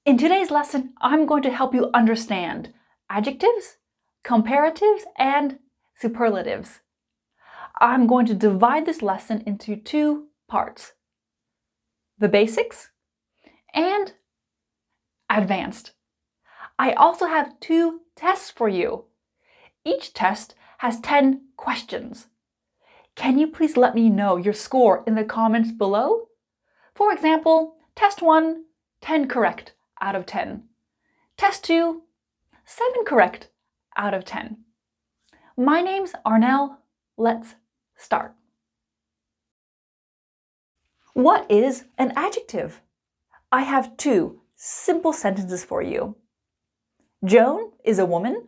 In today's lesson, I'm going to help you understand adjectives, comparatives, and superlatives. I'm going to divide this lesson into two parts: the basics and advanced. I also have two tests for you. Each test has 10 questions. Can you please let me know your score in the comments below? For example, test 1, 10 correct out of 10. Test 2, 7 correct out of 10. My name's Arnel. Let's start. What is an adjective? I have two simple sentences for you. Joan is a woman.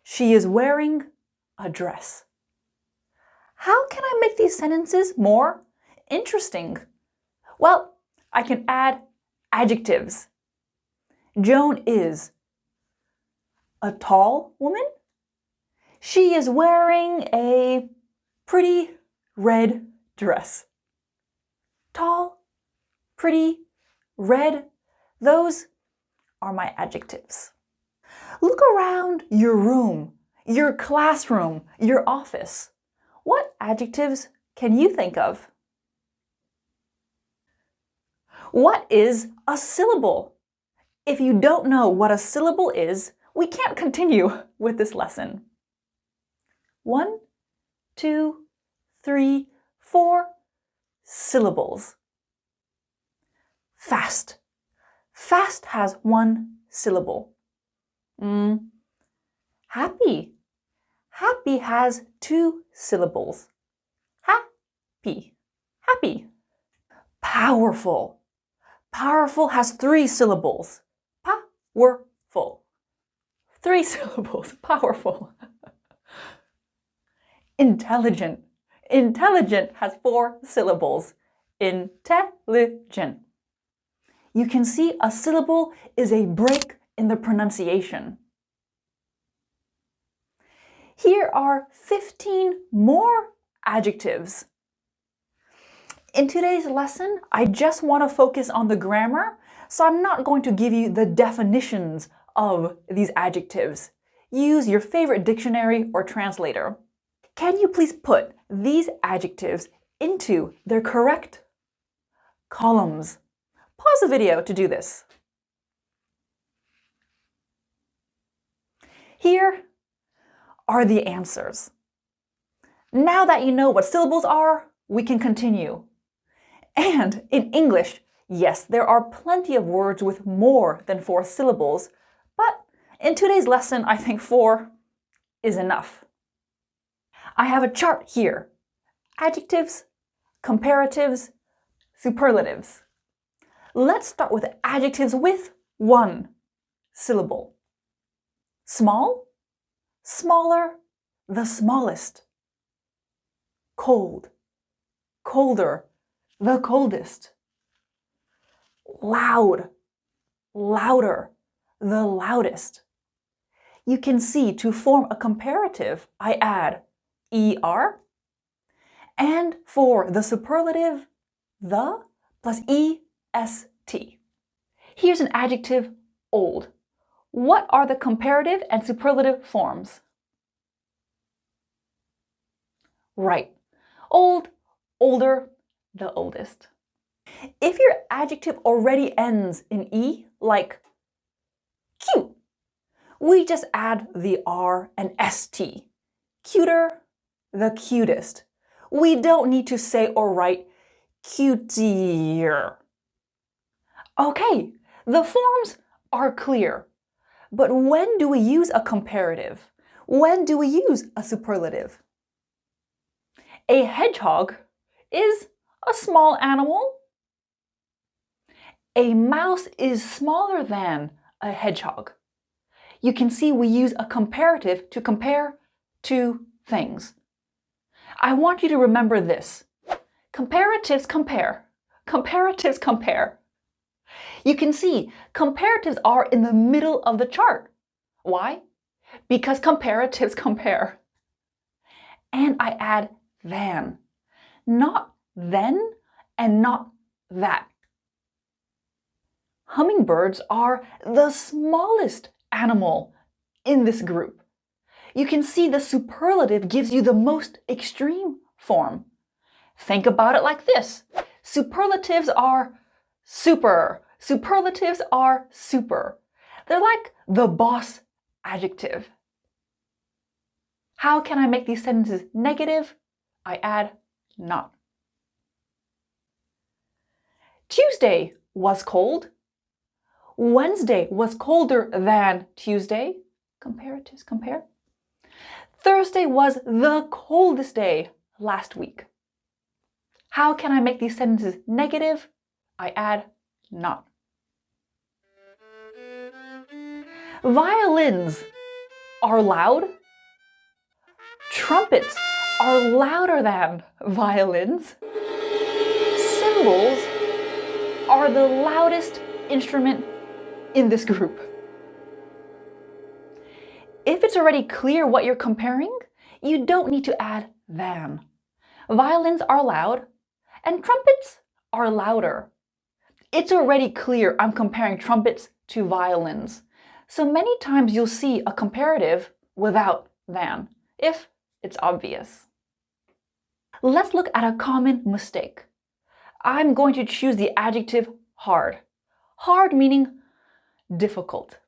She is wearing a dress. How can I make these sentences more interesting? Well, I can add adjectives. Joan is a tall woman. She is wearing a pretty red dress. Tall, pretty, red, those are my adjectives. Look around your room, your classroom, your office. What adjectives can you think of? What is a syllable? If you don't know what a syllable is, we can't continue with this lesson. 1, 2, 3, 4 syllables. Fast. Fast has 1 syllable. Happy. Happy has 2 syllables. Happy. Happy. Powerful. Powerful has 3 syllables. Powerful. 3 syllables. Powerful. Intelligent. Intelligent has 4 syllables. Intelligent. You can see a syllable is a break in the pronunciation. Here are 15 more adjectives. In today's lesson, I just want to focus on the grammar, so I'm not going to give you the definitions of these adjectives. Use your favorite dictionary or translator. Can you please put these adjectives into their correct columns? Pause the video to do this. Here are the answers. Now that you know what syllables are, we can continue. And in English, yes, there are plenty of words with more than 4 syllables, but in today's lesson, I think 4 is enough. I have a chart here. Adjectives, comparatives, superlatives. Let's start with adjectives with 1 syllable. Small, smaller, the smallest. Cold, colder, the coldest. Loud, louder, the loudest. You can see to form a comparative, I add ER, and for the superlative, the plus EST. Here's an adjective, old. What are the comparative and superlative forms? Right. Old, older, the oldest. If your adjective already ends in E, like cute, we just add the R and ST. Cuter, the cutest. We don't need to say or write cutier. Okay, the forms are clear. But when do we use a comparative? When do we use a superlative? A hedgehog is a small animal. A mouse is smaller than a hedgehog. You can see we use a comparative to compare two things. I want you to remember this. Comparatives compare. Comparatives compare. You can see comparatives are in the middle of the chart. Why? Because comparatives compare. And I add than, not then and not that. Hummingbirds are the smallest animal in this group. You can see the superlative gives you the most extreme form. Think about it like this. Superlatives are super. Superlatives are super. They're like the boss adjective. How can I make these sentences negative? I add not. Tuesday was cold. Wednesday was colder than Tuesday. Comparatives compare. Thursday was the coldest day last week. How can I make these sentences negative? I add not. Violins are loud. Trumpets are louder than violins. Cymbals are the loudest instrument in this group. If it's already clear what you're comparing, you don't need to add than. Violins are loud and trumpets are louder. It's already clear I'm comparing trumpets to violins. So many times you'll see a comparative without than, if it's obvious. Let's look at a common mistake. I'm going to choose the adjective hard. Hard meaning difficult.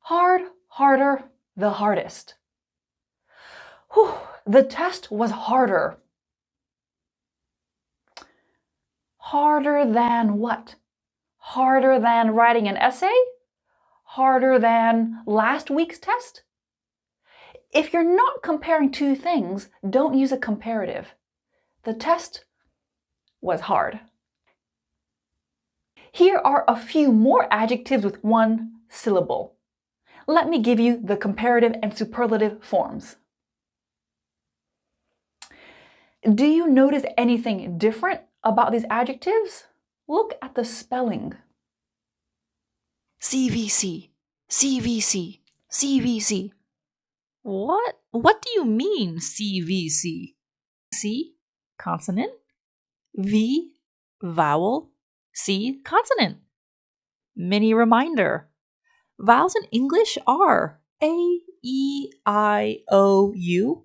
Hard, harder, the hardest. Whew, the test was harder. Harder than what? Harder than writing an essay? Harder than last week's test? If you're not comparing two things, don't use a comparative. The test was hard. Here are a few more adjectives with one syllable. Let me give you the comparative and superlative forms. Do you notice anything different about these adjectives? Look at the spelling. CVC, CVC, CVC. What do you mean, CVC? C, consonant. V, vowel. C, consonant. Mini reminder. Vowels in English are A, E, I, O, U.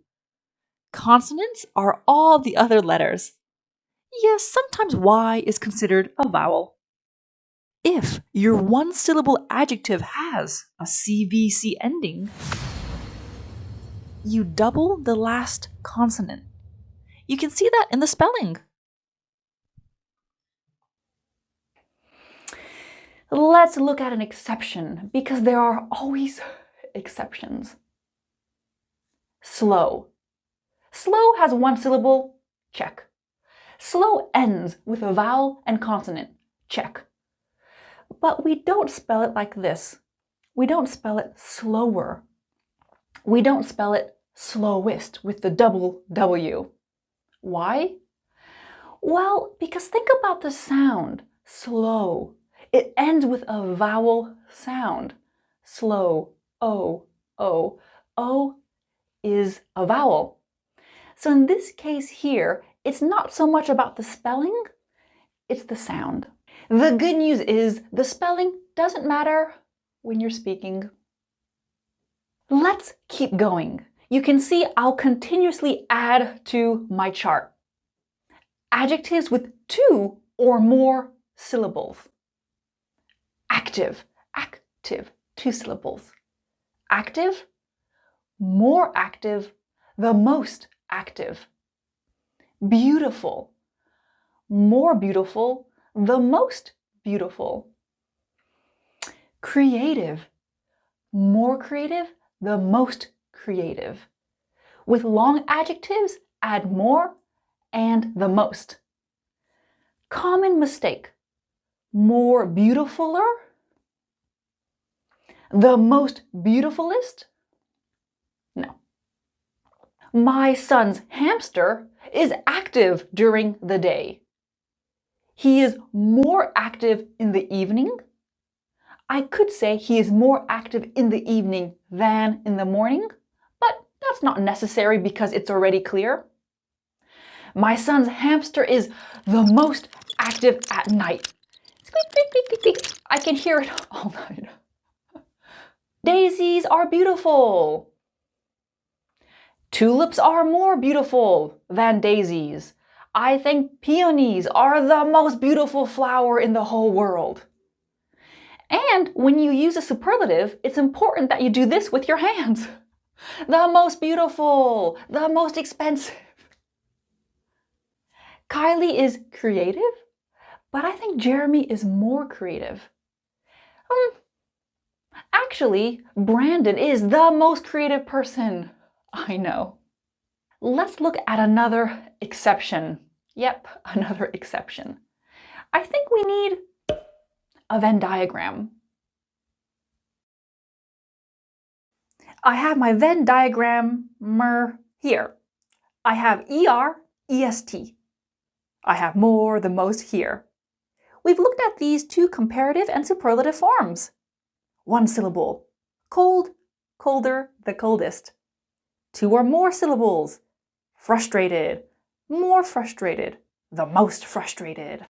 Consonants are all the other letters. Yes, sometimes Y is considered a vowel. If your one-syllable adjective has a CVC ending, you double the last consonant. You can see that in the spelling. Let's look at an exception, because there are always exceptions. Slow. Slow has one syllable, check. Slow ends with a vowel and consonant, check. But we don't spell it like this. We don't spell it slower. We don't spell it slowest with the double W. Why? Well, because think about the sound, slow. It ends with a vowel sound. Slow, O, O. O is a vowel. So in this case here, it's not so much about the spelling, it's the sound. The good news is the spelling doesn't matter when you're speaking. Let's keep going. You can see I'll continuously add to my chart. Adjectives with two or more syllables. Active, active, two syllables. Active, more active, the most active. Beautiful, more beautiful, the most beautiful. Creative, more creative, the most creative. With long adjectives, add more and the most. Common mistake, more beautifuler, the most beautifulest? No. My son's hamster is active during the day. He is more active in the evening. I could say he is more active in the evening than in the morning, but that's not necessary because it's already clear. My son's hamster is the most active at night. It's I can hear it all night. Daisies are beautiful. Tulips are more beautiful than daisies. I think peonies are the most beautiful flower in the whole world. And when you use a superlative, it's important that you do this with your hands. The most beautiful, the most expensive. Kylie is creative, but I think Jeremy is more creative. Actually, Brandon is the most creative person I know. Let's look at another exception. Yep, another exception. I think we need a Venn diagram. I have my Venn diagram here. I have ER, EST. I have more, the most here. We've looked at these two comparative and superlative forms. One syllable, cold, colder, the coldest. Two or more syllables, frustrated, more frustrated, the most frustrated.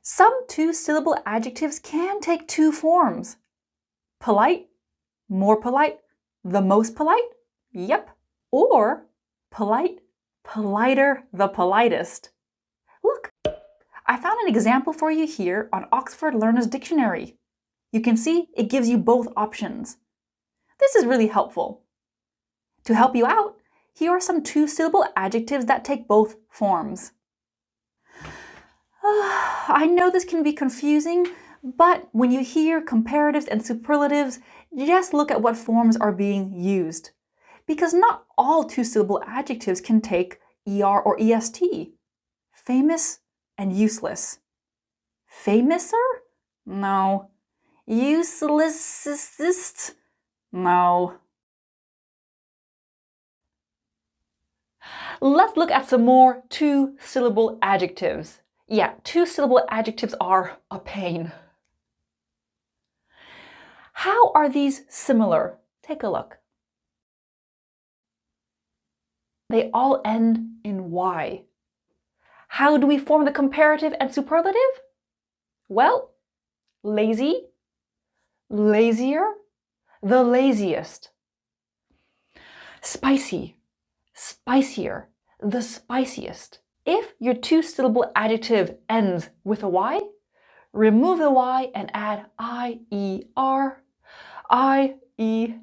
Some two-syllable adjectives can take two forms. Polite, more polite, the most polite, yep. Or polite, politer, the politest. Look, I found an example for you here on Oxford Learner's Dictionary. You can see it gives you both options. This is really helpful. To help you out, here are some two-syllable adjectives that take both forms. I know this can be confusing, but when you hear comparatives and superlatives, just look at what forms are being used. Because not all two-syllable adjectives can take ER or EST. Famous and useless. Famouser? No. Uselessest? No. Let's look at some more two-syllable adjectives. Yeah, two-syllable adjectives are a pain. How are these similar? Take a look. They all end in Y. How do we form the comparative and superlative? Well, lazy, lazier, the laziest. Spicy, spicier, the spiciest. If your two-syllable adjective ends with a Y, remove the Y and add I-E-R, I-E-S-T.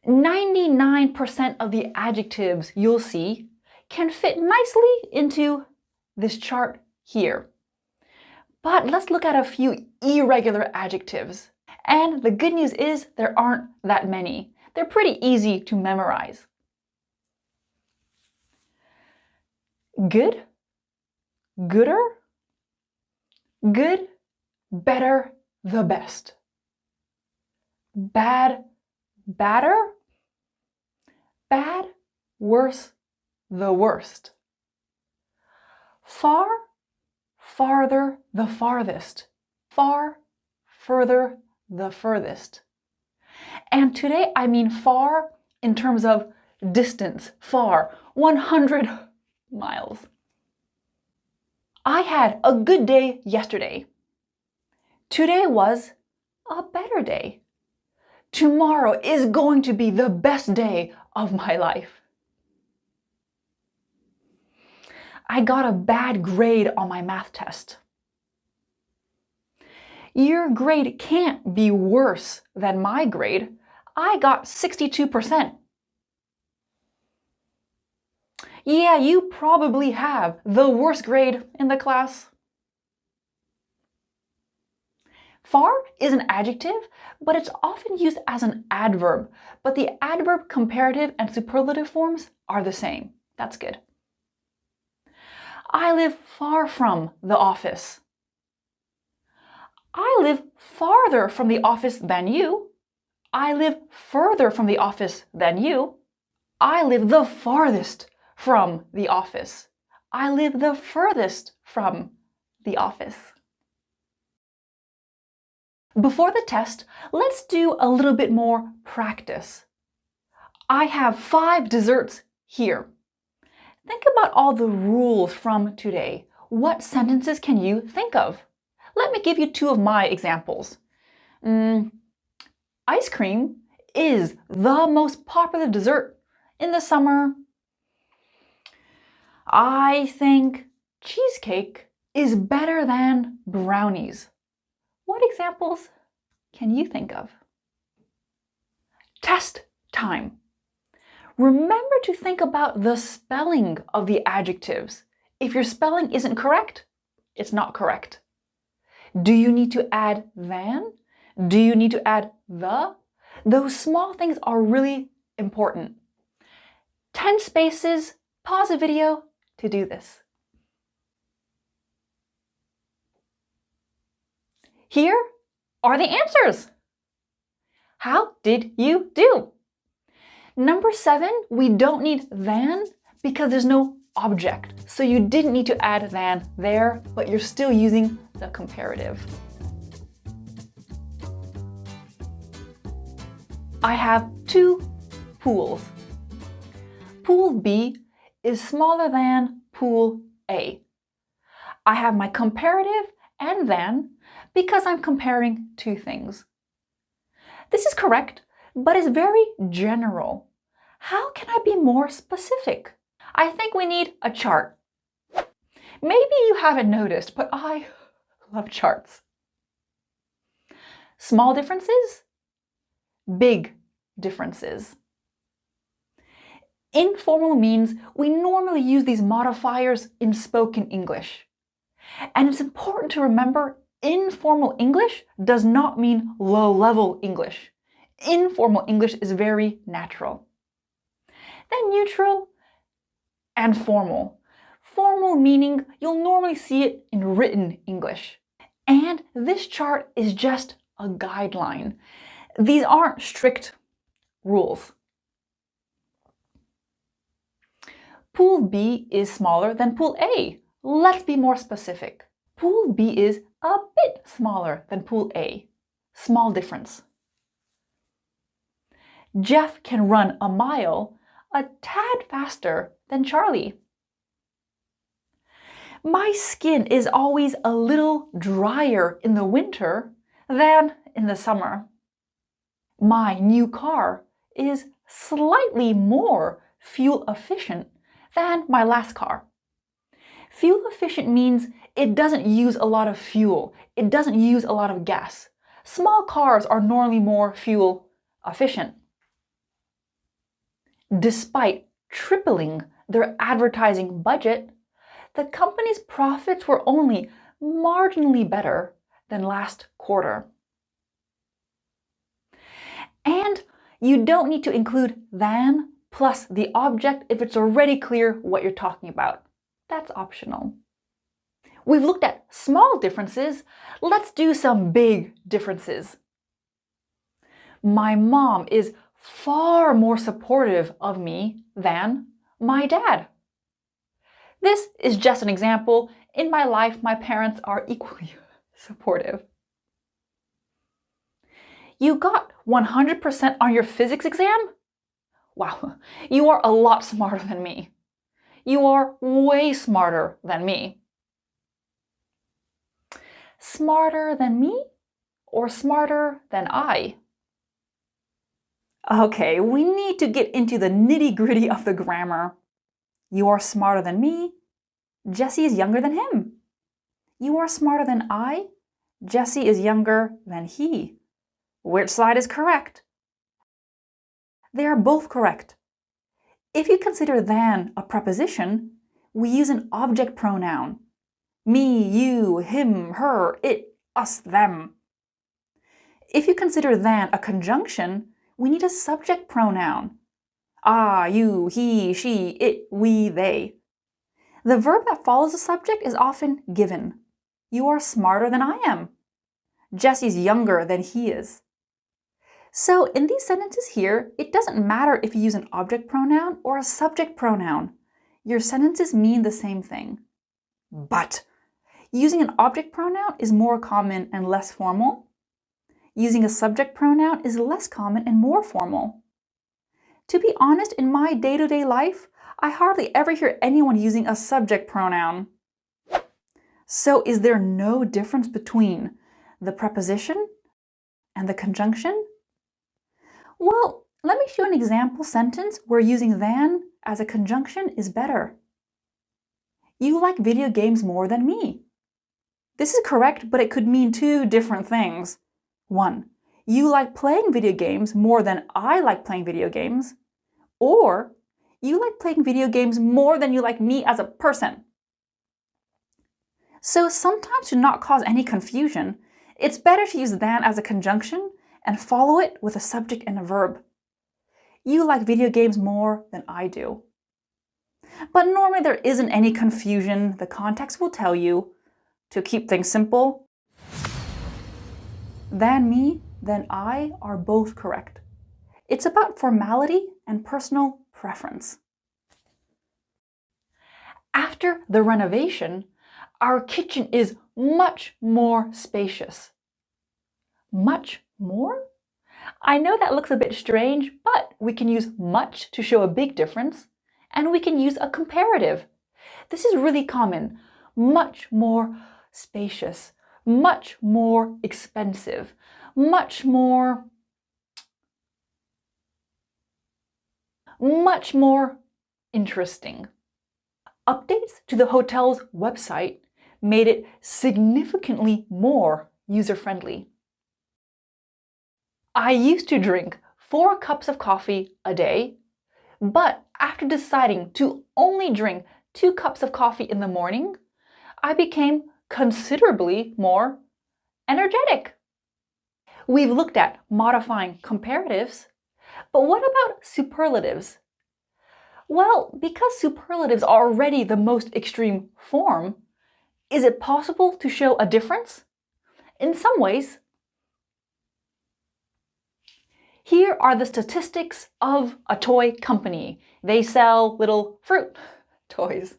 99% of the adjectives you'll see can fit nicely into this chart here. But let's look at a few irregular adjectives. And the good news is there aren't that many. They're pretty easy to memorize. Good, gooder, good, better, the best. Bad, badder, bad, worse, the worst. Far, farther, the farthest. Far, further, the furthest. And today I mean far in terms of distance, far, 100 miles. I had a good day yesterday. Today was a better day. Tomorrow is going to be the best day of my life. I got a bad grade on my math test. Your grade can't be worse than my grade. I got 62%. Yeah, you probably have the worst grade in the class. Far is an adjective, but it's often used as an adverb. But the adverb, comparative, and superlative forms are the same. That's good. I live far from the office. I live farther from the office than you. I live further from the office than you. I live the farthest from the office. I live the furthest from the office. Before the test, let's do a little bit more practice. I have 5 desserts here. Think about all the rules from today. What sentences can you think of? Let me give you two of my examples. Ice cream is the most popular dessert in the summer. I think cheesecake is better than brownies. What examples can you think of? Test time. Remember to think about the spelling of the adjectives. If your spelling isn't correct, it's not correct. Do you need to add than? Do you need to add the? Those small things are really important. 10 spaces, pause the video to do this. Here are the answers. How did you do? Number 7, we don't need than because there's no object. So you didn't need to add than there, but you're still using the comparative. I have 2 pools. Pool B is smaller than pool A. I have my comparative and than because I'm comparing 2 things. This is correct, but it's very general. How can I be more specific? I think we need a chart. Maybe you haven't noticed, but I love charts. Small differences, big differences. Informal means we normally use these modifiers in spoken English. And it's important to remember informal English does not mean low-level English. Informal English is very natural. Then neutral and formal. Formal meaning you'll normally see it in written English. And this chart is just a guideline. These aren't strict rules. Pool B is smaller than Pool A. Let's be more specific. Pool B is a bit smaller than Pool A. Small difference. Jeff can run a mile a tad faster than Charlie. My skin is always a little drier in the winter than in the summer. My new car is slightly more fuel efficient than my last car. Fuel efficient means it doesn't use a lot of fuel. It doesn't use a lot of gas. Small cars are normally more fuel efficient. Despite tripling their advertising budget, the company's profits were only marginally better than last quarter. And you don't need to include than plus the object if it's already clear what you're talking about. That's optional. We've looked at small differences. Let's do some big differences. My mom is far more supportive of me than my dad. This is just an example. In my life, my parents are equally supportive. You got 100% on your physics exam? Wow, you are a lot smarter than me. You are way smarter than me. Smarter than me or smarter than I? Okay, we need to get into the nitty-gritty of the grammar. You are smarter than me. Jesse is younger than him. You are smarter than I. Jesse is younger than he. Which side is correct? They are both correct. If you consider than a preposition, we use an object pronoun. Me, you, him, her, it, us, them. If you consider than a conjunction, we need a subject pronoun. I, you, he, she, it, we, they. The verb that follows the subject is often given. You are smarter than I am. Jesse's younger than he is. So in these sentences here, it doesn't matter if you use an object pronoun or a subject pronoun. Your sentences mean the same thing. But using an object pronoun is more common and less formal. Using a subject pronoun is less common and more formal. To be honest, in my day-to-day life, I hardly ever hear anyone using a subject pronoun. So is there no difference between the preposition and the conjunction? Well, let me show you an example sentence where using than as a conjunction is better. You like video games more than me. This is correct, but it could mean two different things. 1. You like playing video games more than I like playing video games. Or, you like playing video games more than you like me as a person. So sometimes to not cause any confusion, it's better to use than as a conjunction and follow it with a subject and a verb. You like video games more than I do. But normally there isn't any confusion. The context will tell you to keep things simple. Than me, than I are both correct. It's about formality and personal preference. After the renovation, our kitchen is much more spacious. Much more? I know that looks a bit strange, but we can use much to show a big difference, and we can use a comparative. This is really common. Much more spacious, much more expensive, much more interesting. Updates to the hotel's website made it significantly more user-friendly. I used to drink 4 cups of coffee a day, but after deciding to only drink 2 cups of coffee in the morning, I became considerably more energetic. We've looked at modifying comparatives, but what about superlatives? Well, because superlatives are already the most extreme form, is it possible to show a difference? In some ways. Here are the statistics of a toy company. They sell little fruit toys.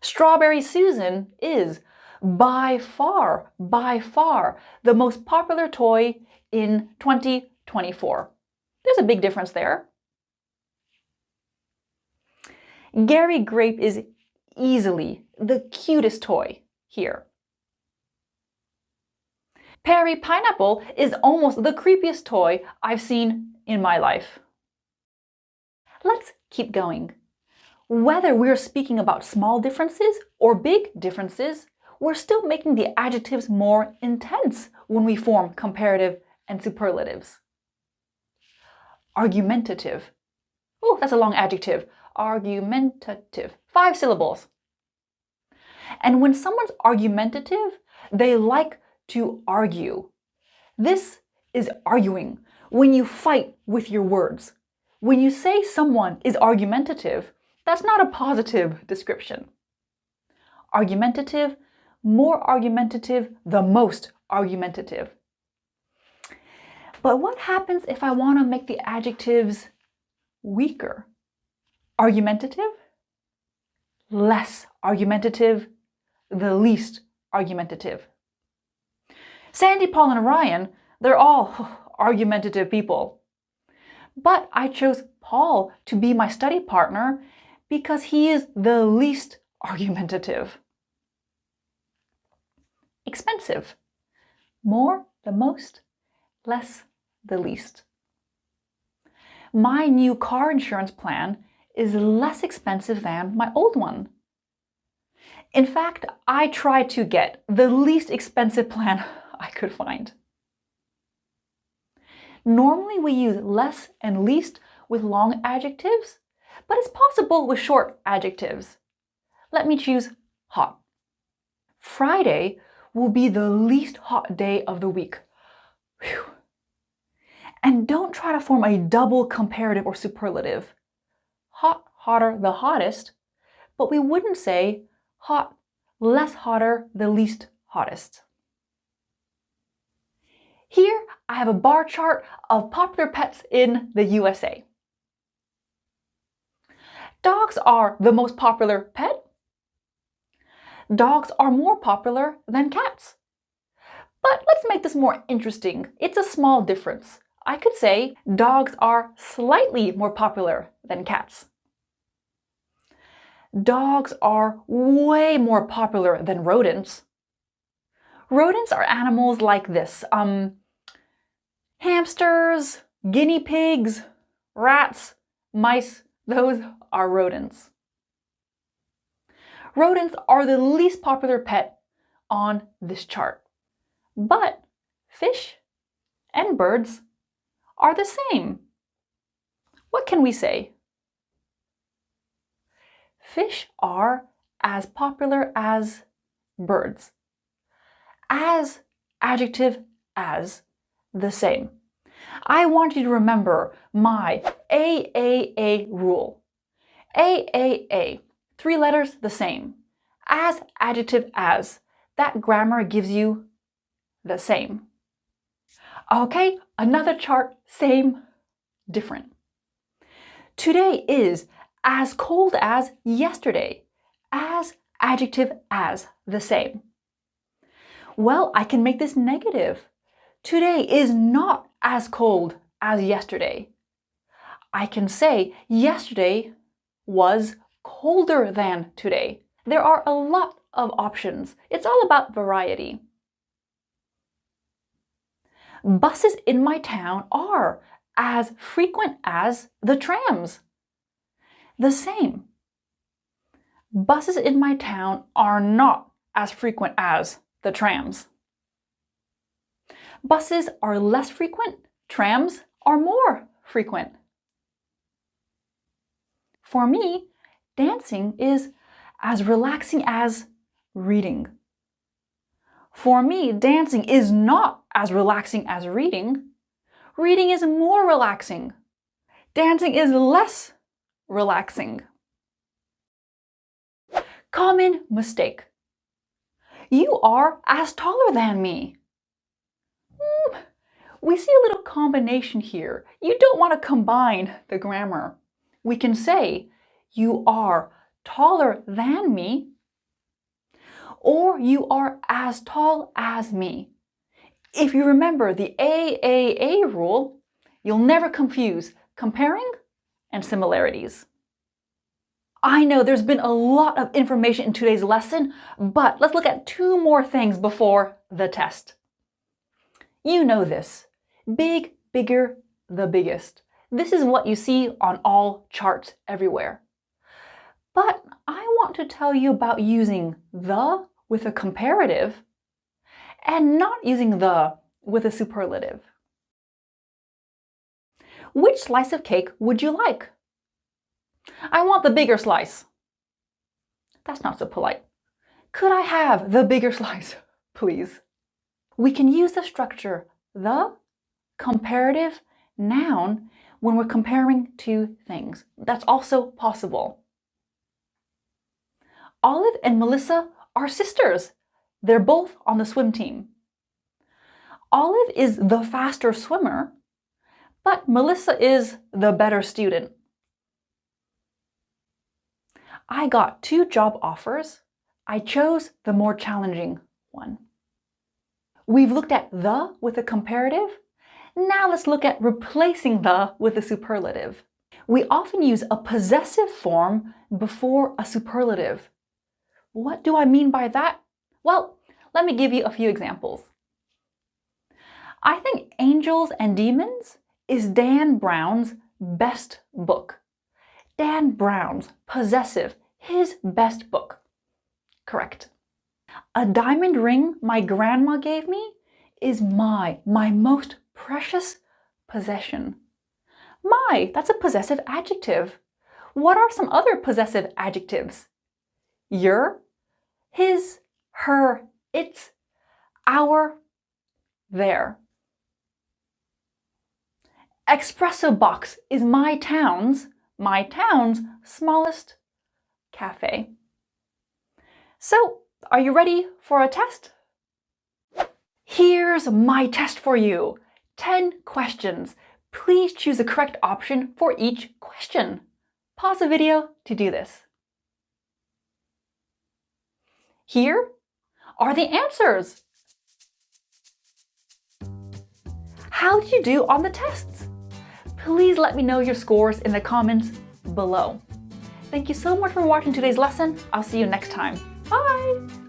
Strawberry Susan is by far, the most popular toy in 2024. There's a big difference there. Gary Grape is easily the cutest toy here. Perry Pineapple is almost the creepiest toy I've seen in my life. Let's keep going. Whether we're speaking about small differences or big differences, we're still making the adjectives more intense when we form comparative and superlatives. Argumentative. Oh, that's a long adjective. Argumentative. 5 syllables. And when someone's argumentative, they like to argue. This is arguing, when you fight with your words. When you say someone is argumentative, that's not a positive description. Argumentative, more argumentative, the most argumentative. But what happens if I want to make the adjectives weaker? Argumentative, less argumentative, the least argumentative. Sandy, Paul, and Ryan, they're all argumentative people. But I chose Paul to be my study partner because he is the least argumentative. Expensive. More, the most, less, the least. My new car insurance plan is less expensive than my old one. In fact, I tried to get the least expensive plan I could find. Normally we use less and least with long adjectives, but it's possible with short adjectives. Let me choose hot. Friday will be the least hot day of the week. Whew. And don't try to form a double comparative or superlative. Hot, hotter, the hottest, but we wouldn't say hot, less hotter, the least hottest. Here I have a bar chart of popular pets in the USA. Dogs are the most popular pet. Dogs are more popular than cats. But let's make this more interesting. It's a small difference. I could say dogs are slightly more popular than cats. dogs are way more popular than rodents. Rodents are animals like this. Hamsters, guinea pigs, rats, mice, those are rodents. Rodents are the least popular pet on this chart. But fish and birds are the same. What can we say? Fish are as popular as birds. As, adjective, as, the same. I want you to remember my AAA rule. AAA, 3 letters, the same. As, adjective, as. That grammar gives you the same. Okay, another chart, same, different. Today is as cold as yesterday. As, adjective, as, the same. Well, I can make this negative. Today is not as cold as yesterday. I can say yesterday was colder than today. There are a lot of options. It's all about variety. Buses in my town are as frequent as the trams. The same. Buses in my town are not as frequent as the trams. Buses are less frequent, trams are more frequent. For me, dancing is as relaxing as reading. For me, dancing is not as relaxing as reading. Reading is more relaxing. Dancing is less relaxing. Common mistake. You are as taller than me. We see a little combination here. You don't want to combine the grammar. We can say, you are taller than me, or you are as tall as me. If you remember the AAA rule, you'll never confuse comparing and similarities. I know there's been a lot of information in today's lesson, but let's look at 2 more things before the test. You know this. Big, bigger, the biggest. This is what you see on all charts everywhere. But I want to tell you about using the with a comparative and not using the with a superlative. Which slice of cake would you like? I want the bigger slice. That's not so polite. Could I have the bigger slice, please? We can use the structure the, comparative, noun when we're comparing 2 things. That's also possible. Olive and Melissa are sisters. They're both on the swim team. Olive is the faster swimmer, but Melissa is the better student. I got 2 job offers. I chose the more challenging one. We've looked at the with a comparative. Now let's look at replacing the with a superlative. We often use a possessive form before a superlative. What do I mean by that? Well, let me give you a few examples. I think Angels and Demons is Dan Brown's best book. Dan Brown's possessive, his best book. Correct. A diamond ring my grandma gave me is my most precious possession. My, that's a possessive adjective. What are some other possessive adjectives? Your, his, her, its, our, their. Espresso box is my town's smallest cafe. So, are you ready for a test? Here's my test for you. 10 questions. Please choose the correct option for each question. Pause the video to do this. Here are the answers. How did you do on the tests? Please let me know your scores in the comments below. Thank you so much for watching today's lesson. I'll see you next time. Bye!